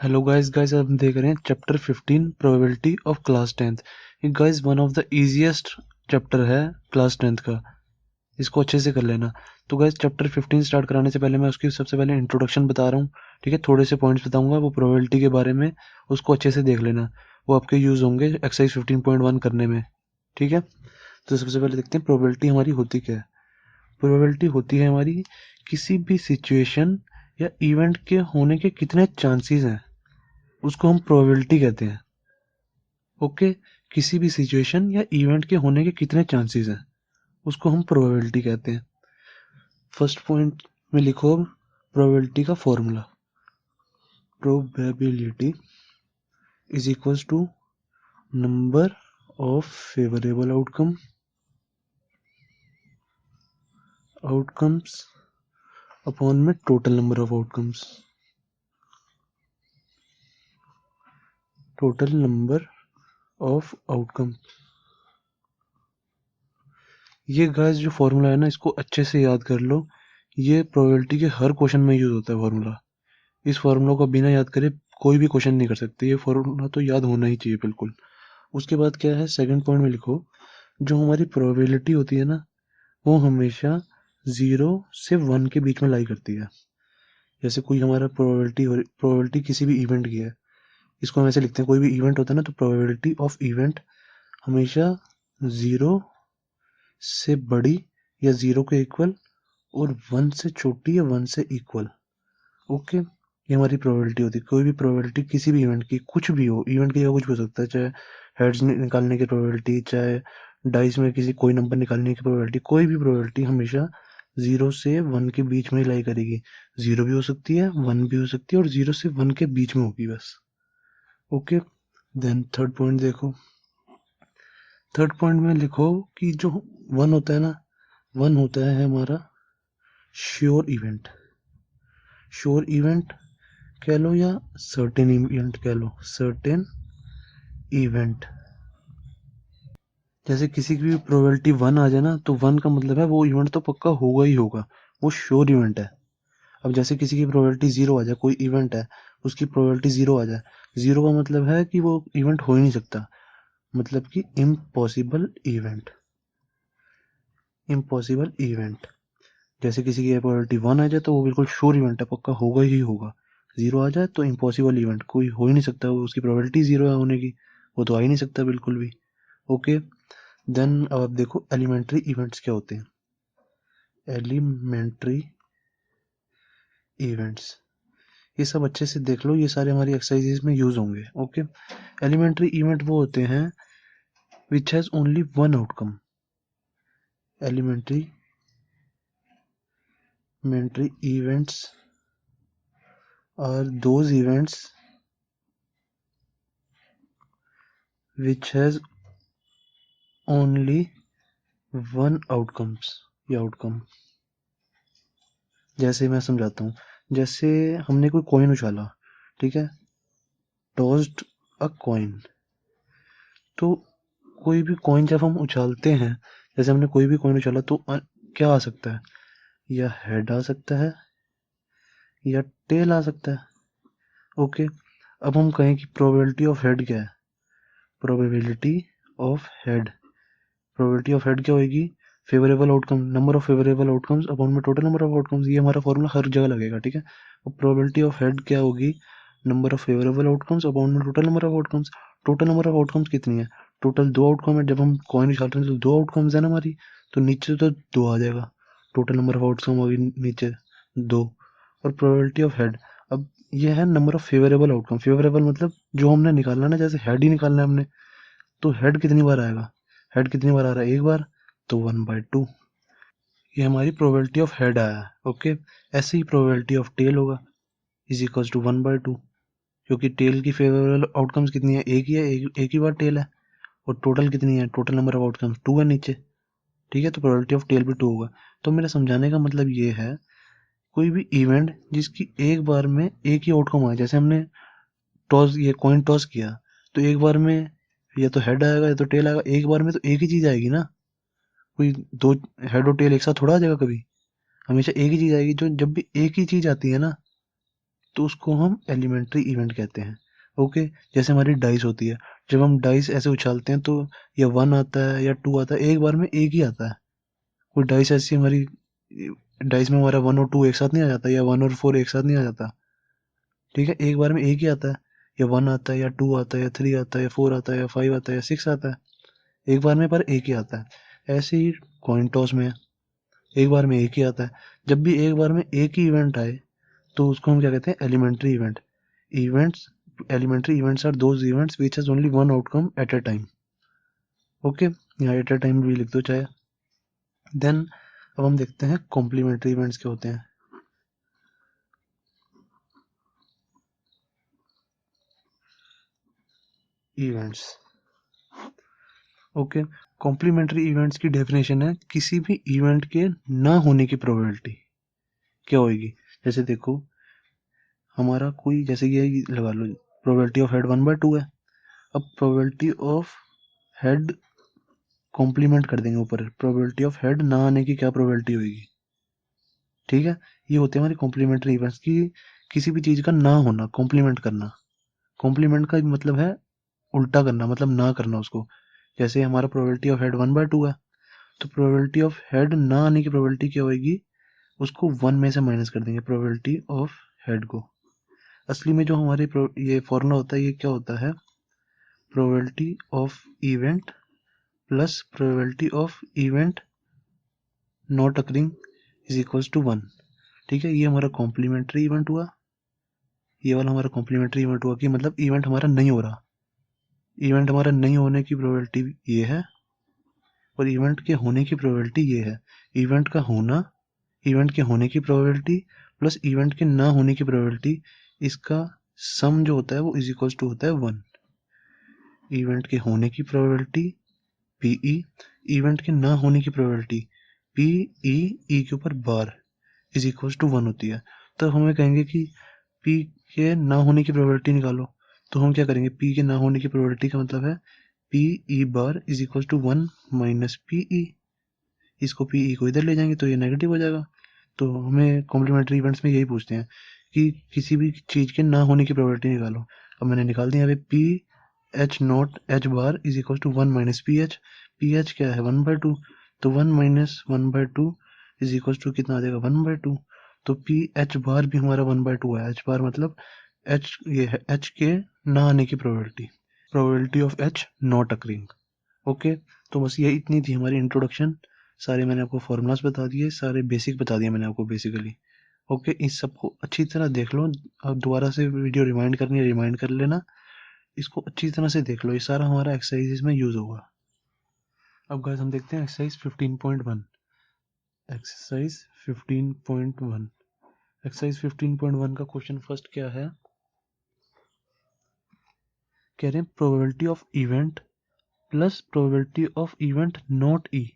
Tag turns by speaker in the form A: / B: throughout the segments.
A: Hello guys हम देख रहे हैं chapter 15 probability of class 10th। ये guys one of the easiest chapter है क्लास 10th का। इसको अच्छे से कर लेना। तो गाइस चैप्टर 15 स्टार्ट कराने से पहले मैं उसकी सबसे पहले इंट्रोडक्शन बता रहा हूँ। ठीक है, थोड़े से पॉइंट्स बताऊंगा वो प्रोबेबिलिटी के बारे में, उसको अच्छे से देख लेना। वो आपके यूज होंगे एक्सरसाइज 15.1 करने में। ठीक है, तो सबसे पहले देखते हैं प्रोबेबिलिटी हमारी होती क्या है। प्रोबेबिलिटी होती है हमारी किसी भी सिचुएशन या इवेंट के होने के कितने चांसेस हैं, उसको हम प्रोबेबिलिटी कहते हैं। ओके, किसी भी सिचुएशन या इवेंट के होने के कितने चांसेस हैं, उसको हम प्रोबेबिलिटी कहते हैं। फर्स्ट पॉइंट में लिखो प्रोबेबिलिटी का formula. Probability is equals to number of favourable outcomes upon में total number of outcomes. Total number of outcome. ये गाइस जो फॉर्मूला है ना, इसको अच्छे से याद कर लो। ये प्रोबेबिलिटी के हर क्वेश्चन में यूज होता है फॉर्मूला। इस फॉर्मूला को बिना याद करे कोई भी क्वेश्चन नहीं कर सकते। ये फॉर्मूला तो याद होना ही चाहिए बिल्कुल। उसके बाद क्या है, सेकंड पॉइंट में लिखो जो हमारी प्रोबेबिलिटी होती है ना, वो हमेशा 0 से 1 के बीच में लाई करती है। जैसे कोई हमारा प्रोबेबिलिटी किसी भी इवेंट की है, इसको हम ऐसे लिखते हैं। कोई भी इवेंट होता है ना, तो प्रोबेबिलिटी ऑफ इवेंट हमेशा 0 से बड़ी या 0 के इक्वल और 1 से छोटी या 1 से इक्वल। ओके, ये हमारी प्रोबेबिलिटी होती है। कोई भी प्रोबेबिलिटी किसी भी इवेंट की, कुछ भी हो, इवेंट की जगह कुछ भी हो सकता है। चाहे हेड्स निकालने की प्रोबेबिलिटी, चाहे डाइस में किसी कोई नंबर निकालने की प्रोबेबिलिटी, कोई भी प्रोबेबिलिटी हमेशा 0 से 1 के बीच में ही लाई करेगी। 0 भी हो सकती है, 1 भी हो सकती है, और 0 से 1 के बीच में होगी बस। ओके, देन थर्ड पॉइंट देखो। थर्ड पॉइंट में लिखो कि जो 1 होता है ना, 1 होता है हमारा श्योर इवेंट। श्योर इवेंट कह लो या सर्टेन इवेंट कह लो। सर्टेन इवेंट, जैसे किसी की भी प्रोबेबिलिटी 1 आ जाए ना, तो 1 का मतलब है वो इवेंट तो पक्का होगा ही होगा, वो श्योर इवेंट है। अब जैसे किसी की प्रोबेबिलिटी 0 आ जाए, कोई इवेंट है उसकी प्रोबेबिलिटी 0 आ जाए, 0 का मतलब है कि वो इवेंट हो ही नहीं सकता, मतलब कि इम्पॉसिबल इवेंट। इम्पॉसिबल इवेंट, जैसे किसी की प्रोबेबिलिटी 1 आ जाए तो वो बिल्कुल श्योर इवेंट है, पक्का होगा ही होगा। 0 आ जाए तो इम्पॉसिबल इवेंट, कोई हो ही नहीं सकता, वो उसकी प्रोबेबिलिटी 0 है होने की, वो तो आ ही नहीं सकता बिल्कुल भी। ओके, देन अब आप देखो एलिमेंट्री इवेंट्स क्या होते हैं। एलिमेंट्री इवेंट्स, ये सब अच्छे से देख लो, ये सारे हमारी एक्सरसाइजेज में यूज होंगे। ओके, एलिमेंट्री इवेंट वो होते हैं which has only one outcome. Elementary events are those events which has only one outcomes या आउटकम। जैसे मैं समझाता हूँ, जैसे हमने कोई कॉइन उछाला, ठीक है, टॉस्ड अ कॉइन। तो कोई भी कॉइन जब हम उछालते हैं, जैसे हमने कोई भी कॉइन उछाला, तो क्या आ सकता है, या हेड आ सकता है या टेल आ सकता है। ओके, अब हम कहें कि प्रोबेबिलिटी ऑफ हेड क्या है। Probability of head, probability of head क्या होगी, favourable outcome, number of favourable outcomes upon में टोटल नंबर ऑफ आउटकम्स। ये हमारा फॉर्मूला हर जगह लगेगा, ठीक है। अब प्रोबेबिलिटी ऑफ हेड क्या होगी, number of favourable outcomes upon में total number of outcomes. Total number of outcomes कितनी है, टोटल 2 आउटकम है। जब हम कॉइन उछालते हैं तो 2 आउटकम्स है ना हमारी, तो नीचे तो 2 आ जाएगा, टोटल नंबर ऑफ आउटकम होगी नीचे 2। और प्रोबेबिलिटी ऑफ हेड, अब ये है number of favourable outcome. Favourable मतलब जो हमने निकालना ना, जैसे हेड ही निकालना है हमने, तो हेड कितनी बार आएगा, हेड कितनी बार आ रहा है, एक बार, तो 1/2। ये हमारी प्रोबेबिलिटी ऑफ हेड आया है। ओके, ऐसे ही प्रोबेबिलिटी ऑफ टेल होगा इज इक्वल्स टू 1/2, क्योंकि टेल की फेवरेबल आउटकम्स कितनी है, एक ही है, एक ही बार टेल है। और टोटल कितनी है, टोटल नंबर ऑफ आउटकम्स 2 है नीचे, ठीक है, तो प्रोबेबिलिटी ऑफ टेल भी 2 होगा। तो मेरा समझाने का मतलब ये है, कोई भी इवेंट जिसकी एक बार में एक ही आउटकम आए, जैसे हमने टॉस, ये कॉइन टॉस किया, तो एक बार में या तो हेड आएगा या तो टेल आएगा, एक बार में तो एक ही चीज आएगी ना। कोई दो हेड और टेल एक साथ थोड़ा आ जाएगा कभी, हमेशा एक ही चीज आएगी। जो जब भी एक ही चीज आती है ना, तो उसको हम एलिमेंट्री इवेंट कहते हैं। ओके, जैसे हमारी डाइस होती है, जब हम डाइस ऐसे उछालते हैं तो या 1 आता है या 2 आता है, एक बार में एक ही आता है। कोई डाइस ऐसी हमारी डाइस में हमारा 1 और 2 एक साथ नहीं आ जाता, या 1 और 4 एक साथ नहीं आ जाता। ठीक है, एक बार में एक ही आता है, या 1 आता है या 2 आता है या 3 आता है या 4 आता है या 5 आता है या 6 आता है, एक बार में पर एक ही आता है। ऐसे ही कॉइन टॉस में एक बार में एक ही आता है। जब भी एक बार में एक ही इवेंट आए तो उसको हम क्या कहते हैं, elementary event. Events elementary events are those events which has only one outcome at a time. Okay, यहाँ एट अ टाइम भी लिख दो चाहे। देन अब हम देखते हैं कॉम्प्लीमेंट्री इवेंट्स क्या होते हैं। इवेंट्स, ओके, कॉम्प्लीमेंट्री इवेंट्स की डेफिनेशन है किसी भी इवेंट के ना होने की प्रोबेबिलिटी क्या होगी। जैसे देखो, हमारा कोई जैसे ये लगा लो, प्रोबेबिलिटी ऑफ हेड 1/2 है। अब प्रोबेबिलिटी ऑफ हेड कॉम्प्लीमेंट कर देंगे ऊपर, प्रोबेबिलिटी ऑफ हेड ना आने की क्या प्रोबेबिलिटी होगी। ठीक है, ये होते हैं हमारी कॉम्प्लीमेंट्री इवेंट्स की, किसी भी चीज का ना होना, कॉम्प्लीमेंट करना। कॉम्प्लीमेंट का मतलब है उल्टा करना, मतलब ना करना उसको। जैसे हमारा प्रोबेबिलिटी ऑफ हेड 1/2 है, तो प्रोबेबिलिटी ऑफ हेड ना आने की प्रोबेबिलिटी क्या होगी, उसको 1 में से माइनस कर देंगे प्रोबेबिलिटी ऑफ हेड को। असली में जो हमारे ये फॉर्मूला होता है, ये क्या होता है, probability of event plus probability of event not occurring is equals to 1। ठीक है, ये हमारा कॉम्प्लीमेंट्री इवेंट हुआ, ये वाला हमारा कॉम्प्लीमेंट्री इवेंट हुआ कि मतलब इवेंट हमारा नहीं हो रहा। इवेंट हमारा नहीं होने की प्रोबेबिलिटी ये है, और इवेंट के होने की प्रोबेबिलिटी ये है। इवेंट का होना, इवेंट के होने की प्रोबेबिलिटी प्लस इवेंट के ना होने की प्रोबेबिलिटी, इसका सम जो होता है वो इज इक्वल्स टू होता है 1। इवेंट के होने की प्रोबेबिलिटी पीई, इवेंट के ना होने की प्रोबेबिलिटी पीई ई के ऊपर बार इज इक्वल्स टू 1 होती है। तो हमें कहेंगे कि पी के ना होने की प्रोबेबिलिटी निकालो, तो हम क्या करेंगे, पी के ना होने की प्रोबेबिलिटी का मतलब है P E bar is equals to 1 minus PE. इसको पीई को इधर ले जाएंगे तो ये नेगेटिव हो जाएगा। तो हमें कॉम्प्लीमेंट्री इवेंट्स में यही पूछते हैं कि किसी भी चीज के ना होने की प्रोबेबिलिटी निकालो। अब मैंने निकाल दिया, यहाँ पे P H not H bar is equal to 1 minus P H. P H क्या है, 1/2, तो 1 माइनस 1/2 इज इक्वल टू कितना आ जाएगा, 1/2। तो पी एच बार भी हमारा 1/2 है। एच बार मतलब एच, ये है एच के ना आने की probability, probability of H not occurring. Okay, तो बस ये इतनी थी हमारी इंट्रोडक्शन। सारे मैंने आपको फॉर्मूलाज बता दिए, सारे बेसिक बता दिए मैंने आपको बेसिकली। ओके, इस सबको अच्छी तरह देख लो। अब दोबारा से वीडियो रिमाइंड करनी है, रिमाइंड कर लेना। इसको अच्छी तरह से देख लो, ये सारा हमारा एक्सरसाइज में यूज होगा। अब गाइस हम देखते हैं एक्सरसाइज 15.1। एक्सरसाइज 15.1, एक्सरसाइज 15.1 का क्वेश्चन फर्स्ट क्या है, कह रहे हैं probability of event plus probability of event not E.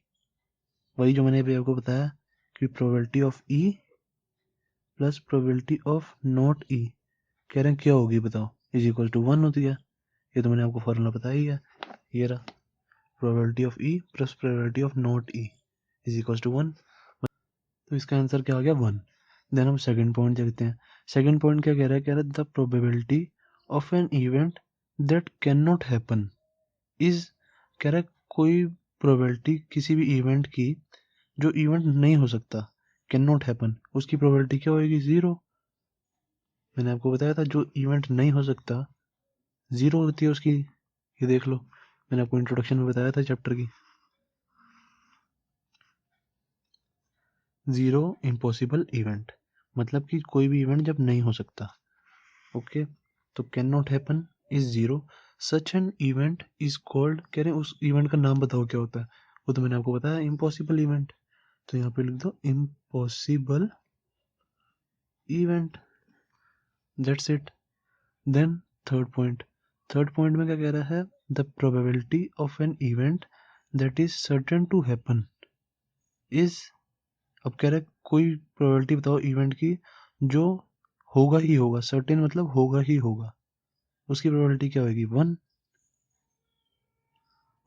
A: वही जो मैंने अभी आपको बताया कि probability of E plus probability of not E, कह रहे हैं क्या होगी बताओ, इज इक्वल टू 1 होती है। ये तो मैंने आपको फॉर्मूला बताया ही है, ये रहा, probability of E plus probability of not E is equal to 1। तो इसका आंसर क्या आ गया, 1। देन हम सेकंड पॉइंट देखते हैं। सेकंड पॉइंट क्या कह रहा है, कह रहा है the probability of an event that can not happen is, कह रहा है कोई प्रोबेबिलिटी किसी भी इवेंट की जो इवेंट नहीं हो सकता, कैन नॉट हैपन, उसकी प्रोबेबिलिटी क्या होगी, 0। मैंने आपको बताया था जो इवेंट नहीं हो सकता 0 होती है उसकी। ये देख लो, मैंने आपको इंट्रोडक्शन में बताया था चैप्टर की। 0 इम्पॉसिबल इवेंट, मतलब कि कोई भी इवेंट जब नहीं हो सकता। ओके, तो can not happen is 0। Such an event is called, कह रहे हैं उस इवेंट का नाम बताओ क्या होता है। वो तो मैंने आपको बताया, इम्पॉसिबल इवेंट। तो यहाँ पे लिख दो impossible event, that's it. Then third point, third point में क्या कह रहा है, the probability of an event that is certain to happen is, अब कह रहा है कोई प्रोबेबिलिटी बताओ इवेंट की जो होगा ही होगा, सर्टेन मतलब होगा ही होगा, उसकी प्रोबेबिलिटी क्या होगी, 1।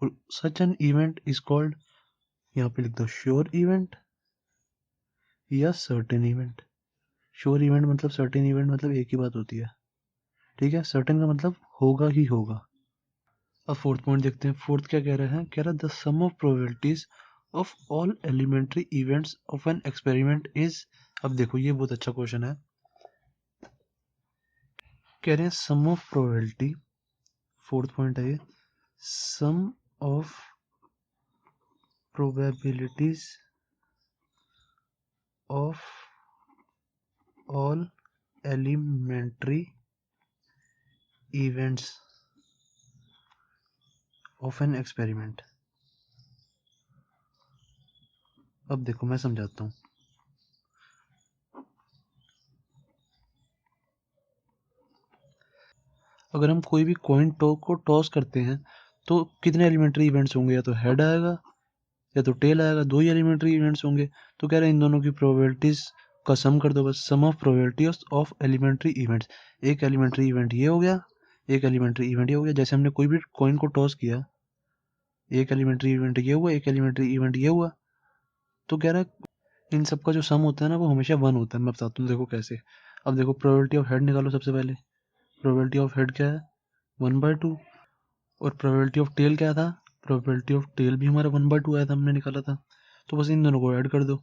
A: और such an event is called, यहाँ पे लिख दो श्योर इवेंट या सर्टेन इवेंट। श्योर इवेंट मतलब सर्टेन इवेंट मतलब एक ही बात होती है, ठीक है। सर्टेन का मतलब होगा ही होगा। अब फोर्थ पॉइंट देखते हैं। फोर्थ क्या कह रहा है, कह रहा है the sum of probabilities of all elementary events of an experiment is. अब देखो ये बहुत अच्छा क्वेश्चन है। कह रहे हैं sum of probability, fourth point है ये, sum of probabilities of all elementary events of an experiment. अब देखो मैं समझाता हूँ। अगर हम कोई भी कॉइन को टॉस करते हैं तो कितने एलिमेंट्री इवेंट्स होंगे, या तो हेड आएगा या तो टेल आएगा, दो ही एलिमेंट्री इवेंट्स होंगे। तो कह रहे हैं इन दोनों की प्रोबेबिलिटीज का सम कर दो, बस sum of probabilities of elementary events. एक एलिमेंट्री इवेंट ये हो गया, एक एलिमेंट्री इवेंट ये हो गया। जैसे हमने कोई भी कॉइन को टॉस किया, एक एलिमेंट्री इवेंट ये हुआ, एक एलिमेंट्री इवेंट ये हुआ, तो कह रहा है इन सब का जो सम होता है ना वो हमेशा 1 होता है। मैं बताता हूँ देखो कैसे। अब देखो प्रोबेबिलिटी ऑफ हेड निकालो सबसे पहले। प्रोबेबिलिटी ऑफ हेड क्या है, 1/2। और प्रोबेबिलिटी ऑफ टेल क्या था, प्रोबेबिलिटी ऑफ टेल भी हमारा 1/2 आया था, हमने निकाला था। तो बस इन दोनों को ऐड कर दो।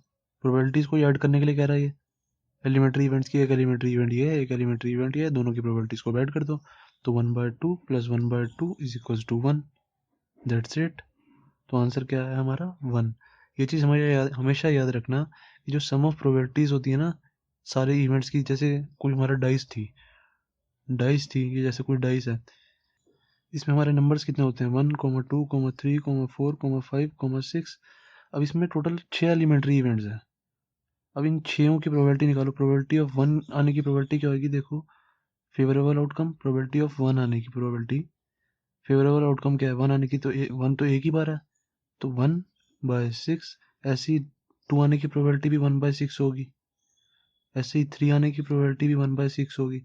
A: प्रोबेबिलिटीज को ऐड करने के लिए कह रहा है ये एलिमेंट्री इवेंट्स की, एक एलिमेंट्री इवेंट ये है, एक एलिमेंट्री इवेंट ये है, दोनों की प्रोबेबिलिटीज को ऐड कर दो। तो 1/2 + 1/2 is equal to 1। That's it. तो आंसर क्या है हमारा 1। ये चीज़ हमेशा याद रखना कि जो सम ऑफ प्रोबेबिलिटीज होती है ना सारे इवेंट्स की, जैसे कोई हमारा डाइस थी, ये जैसे कोई डाइस है, इसमें हमारे नंबर्स कितने होते हैं 1, 2, 3, 4, 5, 6। अब इसमें टोटल 6 एलिमेंट्री इवेंट्स हैं। अब इन 6 की प्रोबेबिलिटी निकालो। प्रोबेबिलिटी ऑफ 1 आने की प्रोबेबिलिटी क्या होगी, देखो फेवरेबल आउटकम, प्रोबेबिलिटी ऑफ 1 आने की प्रोबेबिलिटी, फेवरेबल आउटकम क्या है 1 आने की, तो 1 तो एक ही बार है, तो 1/6। ऐसी 2 आने की प्रोबेबिलिटी भी 1/6 होगी, ऐसे ही 3 आने की प्रोबेबिलिटी भी 1/6 होगी।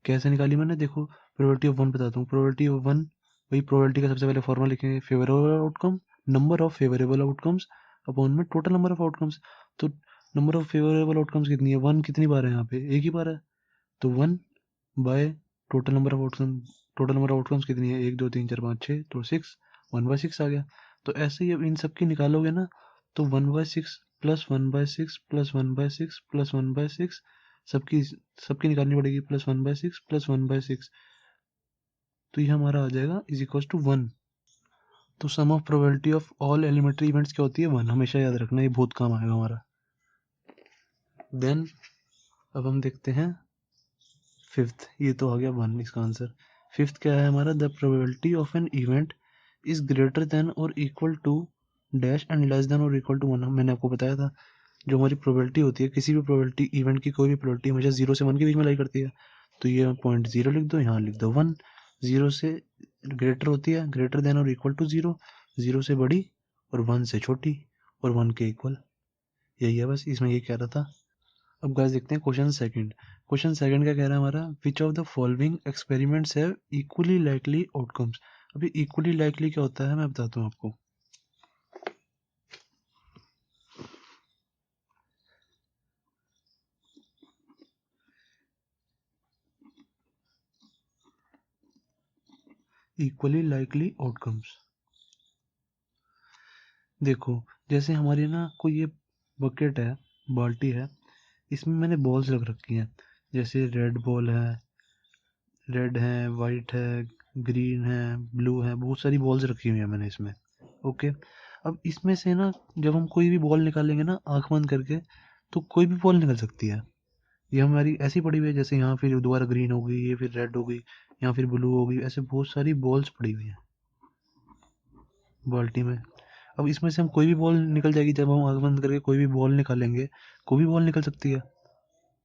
A: कैसे निकाली मैंने, देखो प्रोबेबिलिटी ऑफ 1 बताता हूँ। प्रोबेबिलिटी ऑफ 1, वही प्रोबेबिलिटी का सबसे पहले फॉर्मूला लिखेंगे, favourable outcome, number of favourable outcomes upon में टोटल नंबर ऑफ आउटकम्स। तो नंबर ऑफ फेवरेबल आउटकम्स कितनी है, 1 कितनी बार है यहाँ पे, एक ही बार है, तो 1 by total number of outcome. Total number of outcomes कितनी है, 1 2 3 4 5 6, तो 6, 1/6 आ गया। तो ऐसे ही अब इन सब की निकालोगे ना, तो 1/6 प्लस 1/6 प्लस 1/6 प्लस 1/6, सबकी सबकी निकालनी पड़ेगी, प्लस 1/6 प्लस 1/6, तो ये हमारा आ जाएगा इज इक्वल टू 1। तो sum of probability of all elementary events क्या होती है 1, हमेशा याद रखना, ये बहुत काम आएगा हमारा। देन अब हम देखते हैं फिफ्थ, ये तो आ गया 1 इसका आंसर। फिफ्थ क्या है हमारा, the probability of an event is greater than और equal to dash and less than और इक्वल टू 1। मैंने आपको बताया था जो हमारी प्रोबेबिलिटी होती है, किसी भी प्रोबेबिलिटी इवेंट की, कोई भी प्रोबेबिलिटी हमेशा 0 से 1 के बीच में लाई करती है। तो ये पॉइंट 0 लिख दो, यहाँ लिख दो 1। 0 से ग्रेटर होती है, ग्रेटर देन और इक्वल टू 0, 0 से बड़ी और 1 से छोटी और 1 के इक्वल। यही है बस, इसमें ये कह रहा था। अब गाइस देखते हैं क्वेश्चन सेकंड। क्वेश्चन सेकंड क्या कह रहा है हमारा, which of the following experiments have equally likely outcomes. अभी इक्वली लाइकली क्या होता है मैं बताता हूँ आपको। इक्वली लाइकली आउटकम्स, देखो जैसे हमारी ना कोई ये बकेट है, बाल्टी है, इसमें मैंने बॉल्स रख रखी हैं, जैसे रेड बॉल है, रेड है, वाइट है, ग्रीन है, ब्लू है, बहुत सारी बॉल्स रखी हुई है मैंने इसमें। ओके। अब इसमें से ना जब हम कोई भी बॉल निकालेंगे ना आंख बंद करके, तो कोई भी बॉल निकल सकती है। ये हमारी ऐसी पड़ी हुई है, जैसे यहाँ फिर दोबारा ग्रीन हो गई, ये फिर रेड हो गई, यहाँ फिर ब्लू हो गई, ऐसे बहुत सारी बॉल्स पड़ी हुई हैं बाल्टी में। अब इसमें से हम कोई भी बॉल निकल जाएगी, जब हम आंख बंद करके कोई भी बॉल निकालेंगे, कोई भी बॉल निकल सकती है।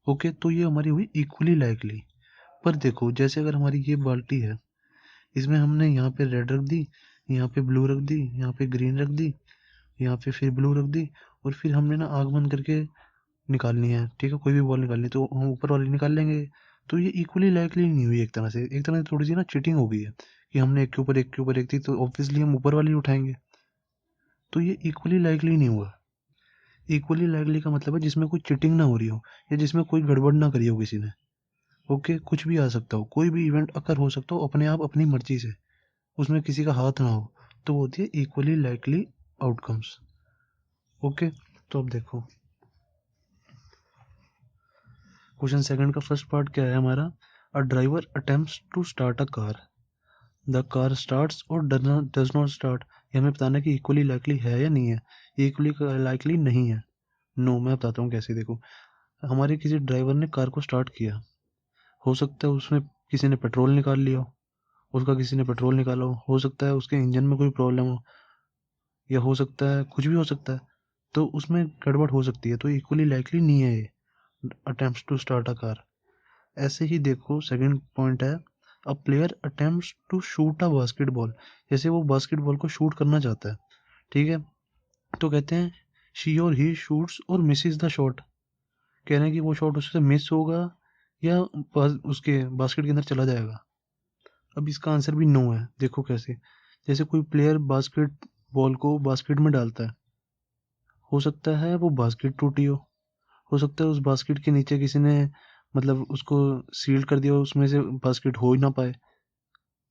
A: ओके, तो ये हमारी हुई इक्वली लाइकली। पर देखो जैसे अगर हमारी ये बाल्टी है, इसमें हमने यहाँ पे रेड रख दी, यहाँ पे ब्लू रख दी, यहाँ पे ग्रीन रख दी, यहाँ पे फिर ब्लू रख दी, और फिर हमने ना आंख बंद करके निकालनी है, ठीक है, कोई भी बॉल निकालनी है, तो हम ऊपर वाली निकाल लेंगे। तो ये इक्वली लाइकली नहीं हुई, एक तरह से थोड़ी सी ना चीटिंग हो गई है कि हमने एक के ऊपर एक के ऊपर एक थी, तो ऑब्वियसली हम ऊपर वाली उठाएंगे, तो ये इक्वली लाइकली नहीं हुआ। इक्वली लाइकली का मतलब है जिसमें कोई चीटिंग ना हो रही हो या जिसमें कोई गड़बड़ ना करी हो किसी ने। ओके, कुछ भी आ सकता हो, कोई भी इवेंट अकर हो सकता हो अपने आप अपनी मर्जी से, उसमें किसी का हाथ ना हो, तो वो होती है इक्वली लाइकली आउटकम्स। ओके, तो अब देखो क्वेश्चन सेकंड का फर्स्ट पार्ट क्या है हमारा, a driver attempts to start a car, the car starts और डज नॉट स्टार्ट। ये हमें बताना है कि इक्वली लाइकली है या नहीं है। इक्वली लाइकली नहीं है, नो। मैं बताता हूँ कैसे। देखो, हमारे किसी ड्राइवर ने कार को स्टार्ट किया, हो सकता है उसमें किसी ने पेट्रोल निकाल लिया हो, उसका किसी ने पेट्रोल निकाला हो सकता है उसके इंजन में कोई प्रॉब्लम हो, या हो सकता है कुछ भी हो सकता है, तो उसमें गड़बड़ हो सकती है, तो इक्वली लाइकली नहीं है ये attempts to start a car. ऐसे ही देखो सेकंड पॉइंट है, a player attempts to shoot a basketball, जैसे वो बास्केटबॉल को शूट करना चाहता है, ठीक है, तो कहते हैं शी और ही शूट्स और मिसिस द शॉट। कह रहे हैं कि वो शॉट उससे मिस होगा या उसके बास्केट के अंदर चला जाएगा। अब इसका आंसर भी नो है। देखो कैसे, जैसे कोई प्लेयर बास्केट बॉल को बास्केट में डालता है, हो सकता है वो बास्केट टूटी हो सकता है उस बास्केट के नीचे किसी ने मतलब उसको सील कर दिया हो, उसमें से बास्केट हो ही ना पाए,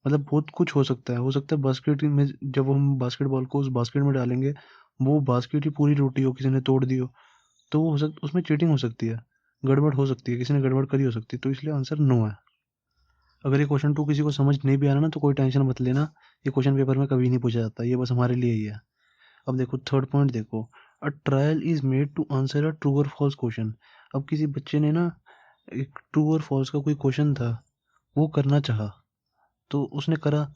A: मतलब बहुत कुछ हो सकता है बास्केट में जब हम बास्केटबॉल को उस बास्केट में डालेंगे वो बास्केट ही पूरी टूटी हो, किसी ने तोड़ दी हो, तो वो हो सकता उसमें चीटिंग हो सकती है, गड़बड़ हो सकती है, किसी ने गड़बड़ करी हो सकती है, तो इसलिए आंसर नो है। अगर ये क्वेश्चन टू किसी को समझ नहीं भी आ रहा ना तो कोई टेंशन मत लेना, ये क्वेश्चन पेपर में कभी नहीं पूछा जाता, ये बस हमारे लिए ही है। अब देखो थर्ड पॉइंट देखो, a trial is made to answer a true और फॉल्स क्वेश्चन। अब किसी बच्चे ने ना एक ट्रू और फॉल्स का कोई क्वेश्चन था, वो करना चाहा, तो उसने करा,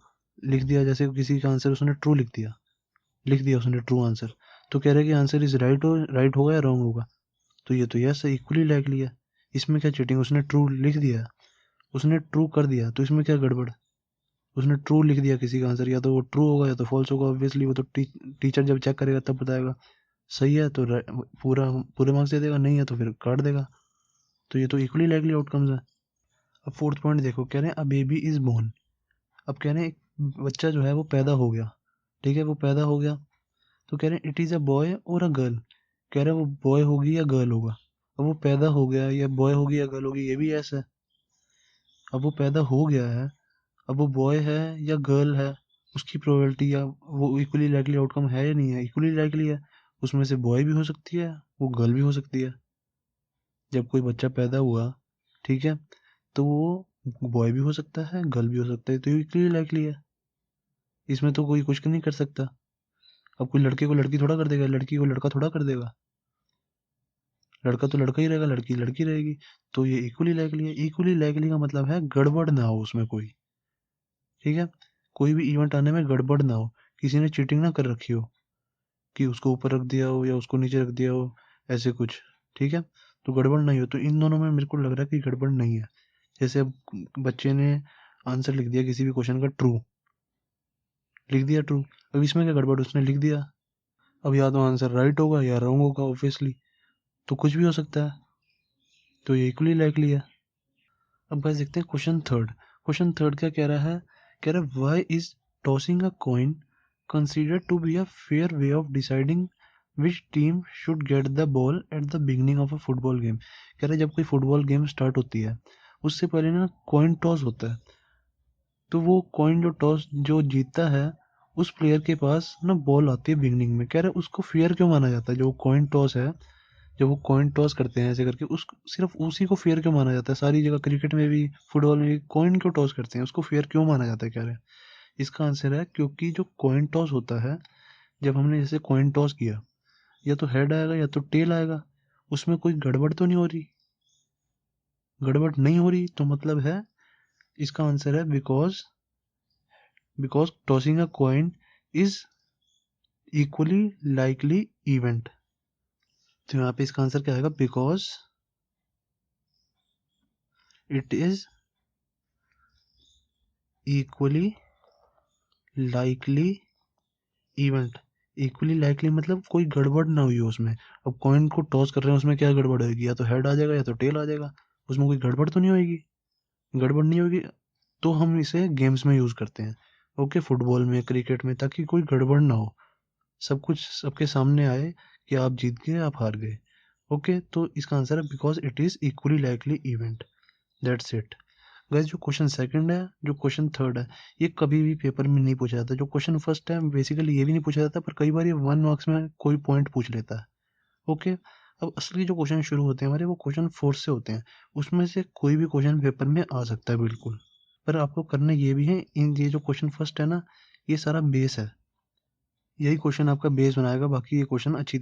A: लिख दिया, जैसे किसी का आंसर उसने ट्रू लिख दिया उसने ट्रू आंसर, तो कह रहा है कि आंसर इज राइट होगा या रॉन्ग होगा, तो ये तो यस इक्वली लाइकली है, इसमें क्या चीटिंग, उसने ट्रू लिख दिया, उसने ट्रू कर दिया, तो इसमें क्या गड़बड़, उसने ट्रू लिख दिया किसी का आंसर, या तो वो ट्रू होगा या तो फॉल्स होगा, ऑब्वियसली वो तो टीचर जब चेक करेगा तब बताएगा, सही है तो पूरा पूरे मार्क्स दे देगा, नहीं है तो फिर काट देगा, तो ये तो इक्वली लाइकली आउटकम्स है। अब फोर्थ पॉइंट देखो, कह रहे हैं अ बेबी इज बोर्न। अब कह रहे हैं एक बच्चा जो है वो पैदा हो गया, ठीक है, वो पैदा हो गया, तो कह रहे हैं इट इज अ बॉय और अ गर्ल। कह रहे हैं वो बॉय होगी या गर्ल होगा, अब वो पैदा हो गया, या बॉय होगी या गर्ल होगी, ये भी ऐसा है। अब वो पैदा हो गया है, अब वो बॉय है या गर्ल है, उसकी प्रोबेबिलिटी या वो इक्वली लाइकली आउटकम है या नहीं है, इक्वली लाइकली है। उसमें से बॉय भी हो सकती है, वो गर्ल भी हो सकती है। जब कोई बच्चा पैदा हुआ, ठीक है, तो वो बॉय भी हो सकता है, गर्ल भी हो सकता है, तो ये इक्वली लाइकली है, इसमें तो कोई कुछ नहीं कर सकता। अब कोई लड़के को लड़की थोड़ा कर देगा, लड़की को लड़का थोड़ा कर देगा, लड़का तो लड़का ही रहेगा, लड़की लड़की रहेगी, तो ये इक्वली लाइकली है। इक्वली लाइकली का मतलब है गड़बड़ ना हो उसमें कोई, ठीक है, कोई भी इवेंट आने में गड़बड़ ना हो, किसी ने चीटिंग ना कर रखी हो कि उसको ऊपर रख दिया हो या उसको नीचे रख दिया हो, ऐसे कुछ, ठीक है, तो गड़बड़ नहीं हो, तो इन दोनों में मेरे को लग रहा है कि गड़बड़ नहीं है। जैसे अब बच्चे ने आंसर लिख दिया किसी भी क्वेश्चन का ट्रू, लिख दिया ट्रू, अब इसमें क्या गड़बड़, उसने लिख दिया, अब या तो आंसर राइट होगा या रॉन्ग होगा, ऑब्वियसली, तो कुछ भी हो सकता है, तो ये इक्वली लाइकली है। अब गाइस देखते हैं क्वेश्चन थर्ड क्या कह रहा है, कह रहा है why is tossing a coin considered to be a fair way of deciding which team should get the ball at the beginning of a football game. कह रहा है जब कोई फुटबॉल गेम स्टार्ट होती है उससे पहले ना कॉइन टॉस होता है, तो वो कॉइन जो टॉस जो जीतता है उस प्लेयर के पास ना बॉल आती है बिगनिंग में। कह रहा है उसको फेयर क्यों माना जाता है, जो कॉइन टॉस है, जब वो कॉइन टॉस करते हैं ऐसे करके, उस सिर्फ उसी को फेयर क्यों माना जाता है, सारी जगह क्रिकेट में भी फुटबॉल में भी कॉइन क्यों टॉस करते हैं, उसको फेयर क्यों माना जाता है, कह रहे हैं इसका आंसर है क्योंकि जो कॉइन टॉस होता है, जब हमने जैसे कॉइन टॉस किया, या तो हेड आएगा या तो टेल आएगा, उसमें कोई गड़बड़ तो नहीं हो रही, गड़बड़ नहीं हो रही, तो मतलब है इसका आंसर है because tossing a coin is equally likely event. तो यहाँ पे इसका आंसर क्या आएगा, because it is equally likely event. Equally likely मतलब कोई गड़बड़ ना हुई हो उसमें। अब कॉइन को टॉस कर रहे हैं, उसमें क्या गड़बड़ होगी, या तो हेड आ जाएगा या तो टेल आ जाएगा, उसमें कोई गड़बड़ तो नहीं होगी, गड़बड़ नहीं होगी, तो हम इसे गेम्स में यूज करते हैं, ओके, फुटबॉल में क्रिकेट में, ताकि कोई गड़बड़ ना हो, सब कुछ सबके सामने आए कि आप जीत गए, आप हार गए। ओके, तो इसका आंसर है because it is equally likely event. That's it guys. जो क्वेश्चन सेकंड है, जो क्वेश्चन थर्ड है, ये कभी भी पेपर में नहीं पूछा जाता। जो क्वेश्चन फर्स्ट है बेसिकली ये भी नहीं पूछा जाता, पर कई बार ये 1 मार्क्स में कोई पॉइंट पूछ लेता है। ओके, अब असली जो क्वेश्चन शुरू होते हैं हमारे, वो क्वेश्चन फोर्थ से होते हैं। उसमें से कोई भी क्वेश्चन पेपर में आ सकता है बिल्कुल, पर आपको करना ये भी है, इन ये जो क्वेश्चन फर्स्ट है ना, ये सारा बेस है। यही क्वेश्चन आपका बेस बनाएगा, बाकी ये क्वेश्चन अच्छी